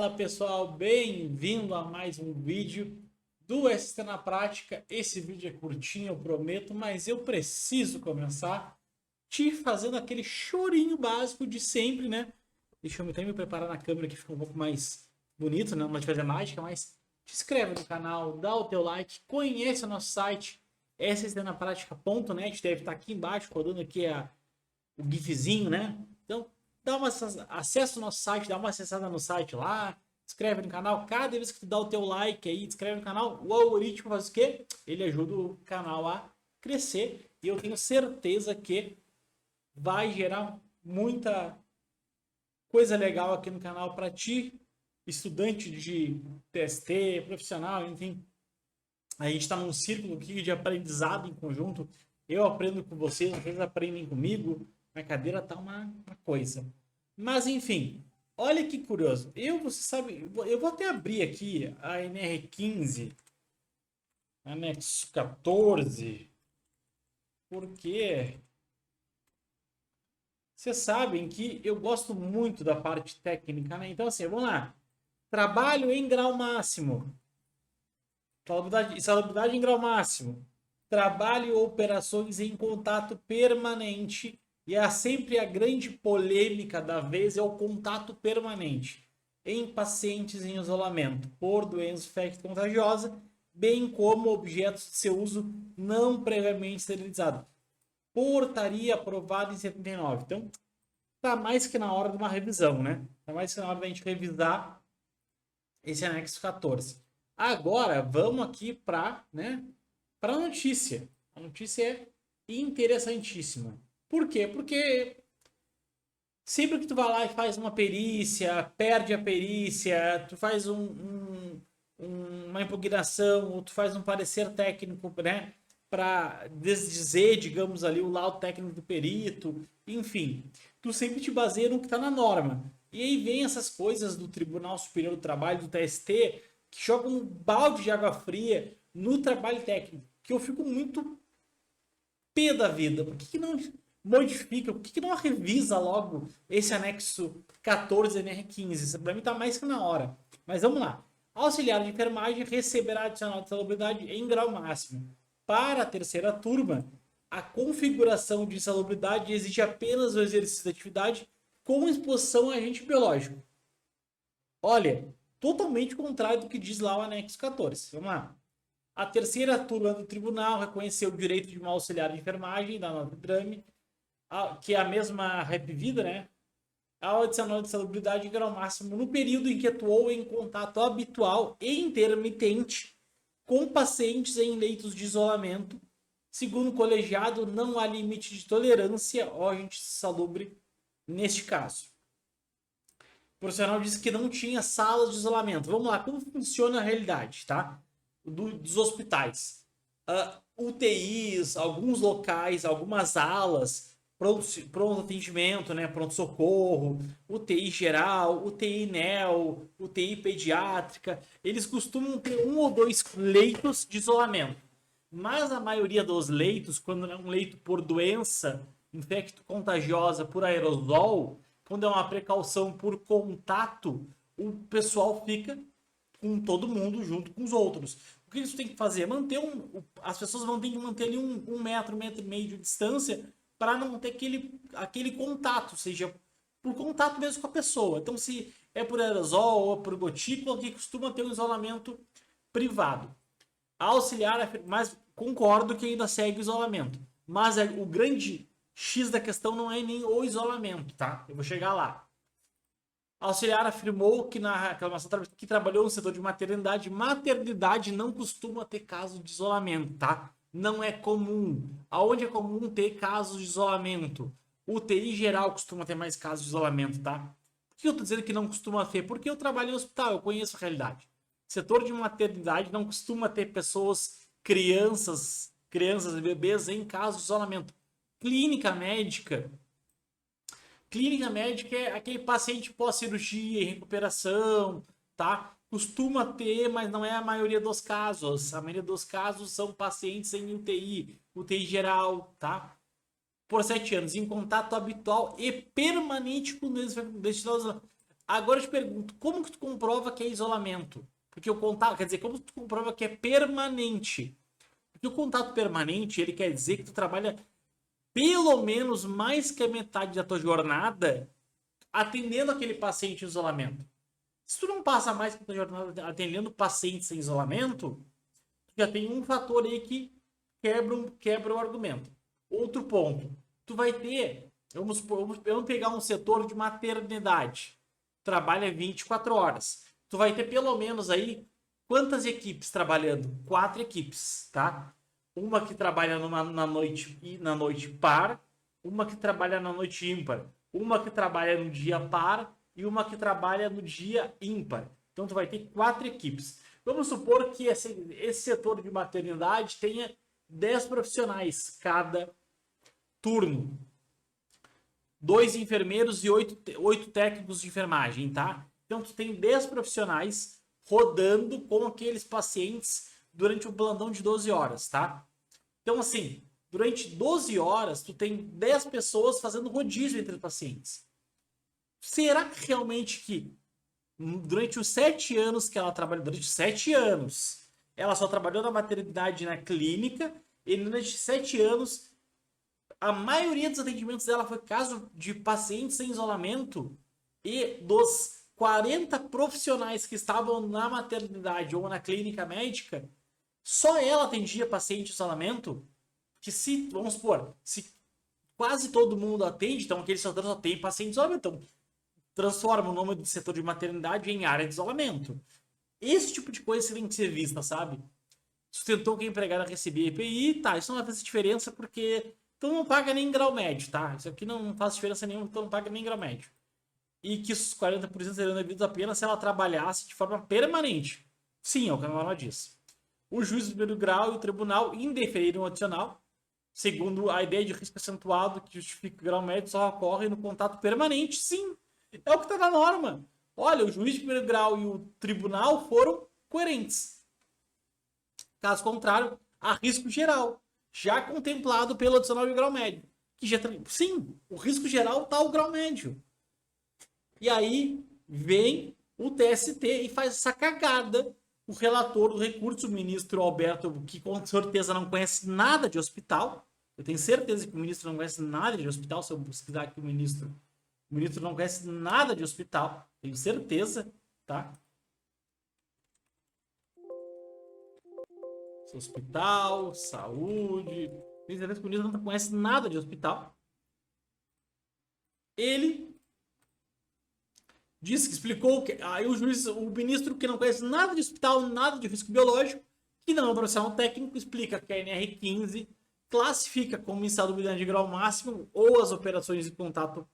Fala pessoal, bem-vindo a mais um vídeo do ST na Prática. Esse vídeo é curtinho, eu prometo, mas eu preciso começar te fazendo aquele chorinho básico de sempre, né? Deixa eu até me preparar na câmera que fica um pouco mais bonito, né? Não pode fazer mágica, mas te inscreve no canal, dá o teu like, conhece o nosso site stnapratica.net, deve estar aqui embaixo, rodando aqui o gifzinho, né? Então, acessa o nosso site, dá uma acessada no site lá, inscreve no canal. Cada vez que tu dá o teu like aí, inscreve no canal, o algoritmo faz o quê? Ele ajuda o canal a crescer e eu tenho certeza que vai gerar muita coisa legal aqui no canal para ti, estudante de TST, profissional, enfim. A gente está num círculo aqui de aprendizado em conjunto. Eu aprendo com vocês aprendem comigo. A cadeira tá uma coisa. Mas enfim, olha que curioso. Você sabe, eu vou até abrir aqui a NR15, anexo 14, porque vocês sabem que eu gosto muito da parte técnica, né? Então assim, vamos lá. Trabalho em grau máximo. Salubridade em grau máximo. Trabalho ou operações em contato permanente. E sempre a grande polêmica da vez é o contato permanente em pacientes em isolamento por doença infecto-contagiosa, bem como objetos de seu uso não previamente esterilizado. Portaria aprovada em 79. Então, tá mais que na hora de uma revisão, né? Tá mais que na hora da gente revisar esse anexo 14. Agora, vamos aqui para, né, para a notícia. A notícia é interessantíssima. Por quê? Porque sempre que tu vai lá e faz uma perícia, perde a perícia, tu faz uma impugnação, ou tu faz um parecer técnico, né, para desdizer, digamos ali, o laudo técnico do perito, enfim, tu sempre te baseia no que está na norma. E aí vem essas coisas do Tribunal Superior do Trabalho, do TST, que jogam um balde de água fria no trabalho técnico, que eu fico muito pé da vida. Por que não modifica? Por que não revisa logo esse anexo 14 NR15? Isso para mim tá mais que na hora. Mas vamos lá. Auxiliar de enfermagem receberá adicional de salubridade em grau máximo. Para a terceira turma, a configuração de insalubridade exige apenas o exercício da atividade com exposição a agente biológico. Olha, totalmente contrário do que diz lá o anexo 14. Vamos lá. A terceira turma do tribunal reconheceu o direito de uma auxiliar de enfermagem da nota trame, que é a mesma repvida, né? Ao adicional de salubridade em grau máximo no período em que atuou em contato habitual e intermitente com pacientes em leitos de isolamento. Segundo o colegiado, não há limite de tolerância ao agente salubre neste caso. O profissional disse que não tinha salas de isolamento. Vamos lá, como funciona a realidade, tá? Dos hospitais. UTIs, alguns locais, algumas alas, pronto atendimento, né? Pronto-socorro, UTI geral, UTI NEO, UTI pediátrica. Eles costumam ter 1 ou 2 leitos de isolamento. Mas a maioria dos leitos, quando é um leito por doença infecto-contagiosa por aerosol, quando é uma precaução por contato, o pessoal fica com todo mundo junto com os outros. O que isso tem que fazer? As pessoas vão ter que manter ali um metro, metro e meio de distância para não ter aquele contato, seja por contato mesmo com a pessoa. Então, se é por aerosol ou por gotícula, que costuma ter um isolamento privado. Auxiliar, mas concordo que ainda segue o isolamento. Mas o grande X da questão não é nem o isolamento, tá? Eu vou chegar lá. A auxiliar afirmou que na reclamação que trabalhou no setor de maternidade não costuma ter caso de isolamento, tá? Não é comum. Aonde é comum ter casos de isolamento? UTI geral costuma ter mais casos de isolamento, tá? Por que eu tô dizendo que não costuma ter? Porque eu trabalho em hospital, eu conheço a realidade. Setor de maternidade não costuma ter crianças e bebês em caso de isolamento. Clínica médica é aquele paciente pós-cirurgia, em recuperação, tá? Costuma ter, mas não é a maioria dos casos. A maioria dos casos são pacientes em UTI geral, tá? Por 7 anos, em contato habitual e permanente com doença. Agora eu te pergunto, como que tu comprova que é isolamento? Porque o contato, quer dizer, como tu comprova que é permanente? Porque o contato permanente, ele quer dizer que tu trabalha pelo menos mais que a metade da tua jornada atendendo aquele paciente em isolamento. Se tu não passa mais que a tua jornada atendendo pacientes em isolamento, tu já tem um fator aí que quebra o argumento. Outro ponto, tu vai ter, vamos pegar um setor de maternidade, trabalha 24 horas. Tu vai ter pelo menos aí quantas equipes trabalhando? 4 equipes, tá? Uma que trabalha na noite par, uma que trabalha na noite ímpar, uma que trabalha no dia par e uma que trabalha no dia ímpar. Então tu vai ter 4 equipes. Vamos supor que esse setor de maternidade tenha 10 profissionais cada turno. 2 enfermeiros e 8 técnicos de enfermagem, tá? Então tu tem 10 profissionais rodando com aqueles pacientes durante o plantão de 12 horas, tá? Então assim, durante 12 horas tu tem 10 pessoas fazendo rodízio entre os pacientes. Será que realmente que durante os 7 anos que ela trabalhou, durante 7 anos, ela só trabalhou na maternidade na clínica e durante 7 anos a maioria dos atendimentos dela foi caso de pacientes em isolamento e dos 40 profissionais que estavam na maternidade ou na clínica médica, só ela atendia paciente em isolamento? Que se, vamos supor, se quase todo mundo atende, então aquele setor só tem paciente em isolamento, então transforma o nome do setor de maternidade em área de isolamento. Esse tipo de coisa tem que ser vista, sabe? Sustentou que a empregada recebia EPI, tá, isso não vai fazer diferença porque tu não paga nem grau médio, tá? Isso aqui não faz diferença nenhuma, tu não paga nem grau médio. E que os 40% seriam devidos apenas se ela trabalhasse de forma permanente. Sim, é o que a norma diz. O juiz do primeiro grau e o tribunal indeferiram o adicional, segundo a ideia de risco acentuado que justifica o grau médio só ocorre no contato permanente. Sim, é o que está na norma. Olha, o juiz de primeiro grau e o tribunal foram coerentes. Caso contrário, há risco geral, já contemplado pelo adicional de grau médio. Que já, sim, o risco geral está o grau médio. E aí vem o TST e faz essa cagada. O relator do recurso, o ministro Alberto, que com certeza não conhece nada de hospital. Eu tenho certeza que o ministro não conhece nada de hospital. Se eu pesquisar aqui o ministro não conhece nada de hospital. Tenho certeza, tá? Hospital, saúde. Tenho certeza que o ministro não conhece nada de hospital. Ele disse que explicou que aí o ministro que não conhece nada de hospital, nada de risco biológico, que não é um profissional técnico, explica que a NR15 classifica como insalubridade de grau máximo ou as operações em contato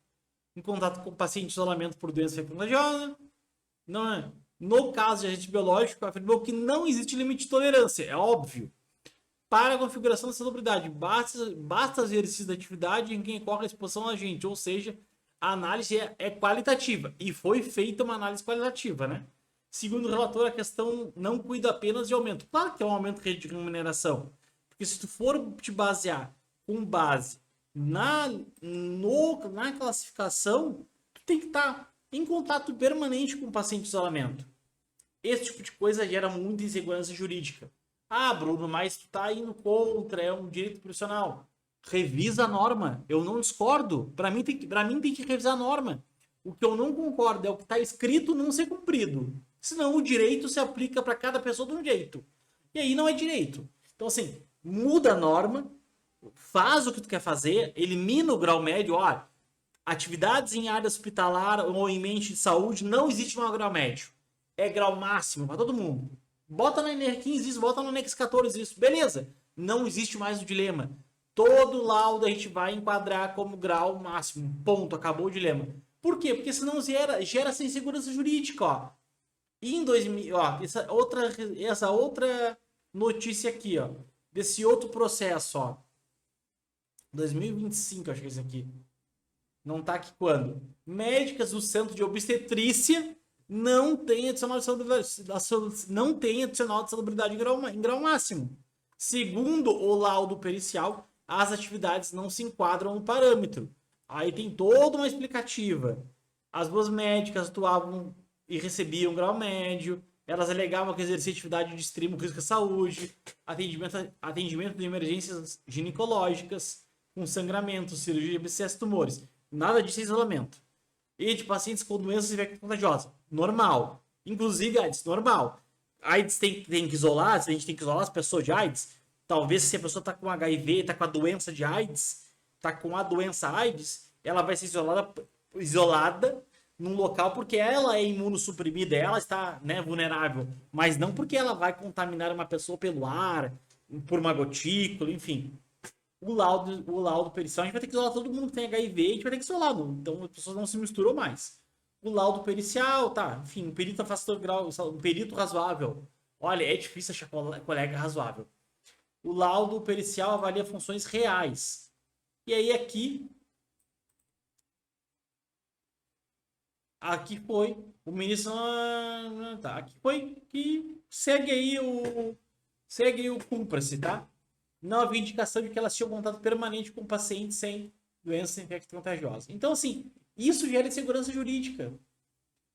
com o paciente em isolamento por doença contagiosa. Não é? No caso de agente biológico, afirmou que não existe limite de tolerância, é óbvio. Para a configuração da salubridade, basta exercício da atividade em quem ocorre a exposição ao agente, ou seja, a análise é qualitativa. E foi feita uma análise qualitativa, né? Segundo o relator, a questão não cuida apenas de aumento. Claro que é um aumento de remuneração. Porque se tu for te basear com base na classificação, tu tem que estar em contato permanente com o paciente de isolamento. Esse tipo de coisa gera muita insegurança jurídica. Ah, Bruno, mas tu tá indo contra, é um direito profissional. Revisa a norma. Eu não discordo. Para mim tem que revisar a norma. O que eu não concordo é o que está escrito não ser cumprido. Senão o direito se aplica para cada pessoa de um jeito. E aí não é direito. Então assim, muda a norma, faz o que tu quer fazer, elimina o grau médio. Ó, atividades em área hospitalar ou em mente de saúde não existe mais grau médio. É grau máximo para todo mundo. Bota na NR15 isso, bota no Annex 14 isso. Beleza. Não existe mais o dilema. Todo laudo a gente vai enquadrar como grau máximo. Ponto. Acabou o dilema. Por quê? Porque senão gera essa insegurança jurídica, ó. E em 2000, ó, essa outra notícia aqui, ó, desse outro processo, ó. 2025, acho que é esse aqui. Não tá aqui quando? Médicas do Centro de Obstetrícia não tem adicional de salubridade em grau máximo. Segundo o laudo pericial, as atividades não se enquadram no parâmetro. Aí tem toda uma explicativa. As duas médicas atuavam e recebiam grau médio. Elas alegavam que exercia atividade de extremo risco à saúde, atendimento de emergências ginecológicas, com sangramento, cirurgia de abscesso, tumores. Nada disso é isolamento. E de pacientes com doenças infecto-contagiosas. Normal. Inclusive AIDS, normal. AIDS tem que isolar, a gente tem que isolar as pessoas de AIDS. Talvez se a pessoa está com HIV, está com a doença de AIDS, está com a doença AIDS, ela vai ser isolada num local porque ela é imunossuprimida, ela está, né, vulnerável, mas não porque ela vai contaminar uma pessoa pelo ar, por uma gotícula, enfim. O laudo pericial, a gente vai ter que isolar todo mundo que tem HIV, a gente vai ter que isolar, então as pessoas não se misturam mais. O laudo pericial, tá, enfim, um perito afastor grau, um perito razoável. Olha, é difícil achar colega razoável. O laudo pericial avalia funções reais. E aí aqui foi o ministro, tá, aqui foi que segue aí o cúmplice, tá? Não havia indicação de que elas tinham contato permanente com pacientes sem doença infecto-contagiosa. Então, assim, isso gera insegurança jurídica.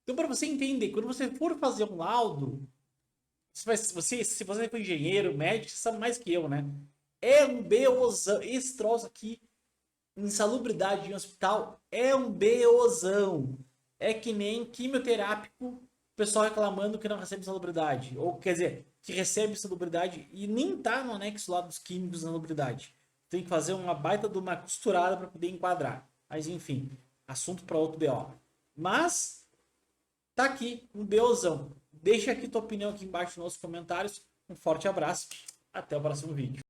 Então, para você entender, quando você for fazer um laudo, se você for engenheiro, médico, você sabe mais que eu, né? É um BOzão. Esse troço aqui, insalubridade em hospital, é um BOzão. É que nem quimioterápico, o pessoal reclamando que não recebe insalubridade. Ou, quer dizer, que recebe insalubridade e nem tá no anexo lá dos químicos de insalubridade. Tem que fazer uma baita de uma costurada para poder enquadrar. Mas, enfim, assunto para outro BO. Mas, tá aqui, um BOzão. Deixa aqui tua opinião aqui embaixo nos comentários. Um forte abraço. Até o próximo vídeo.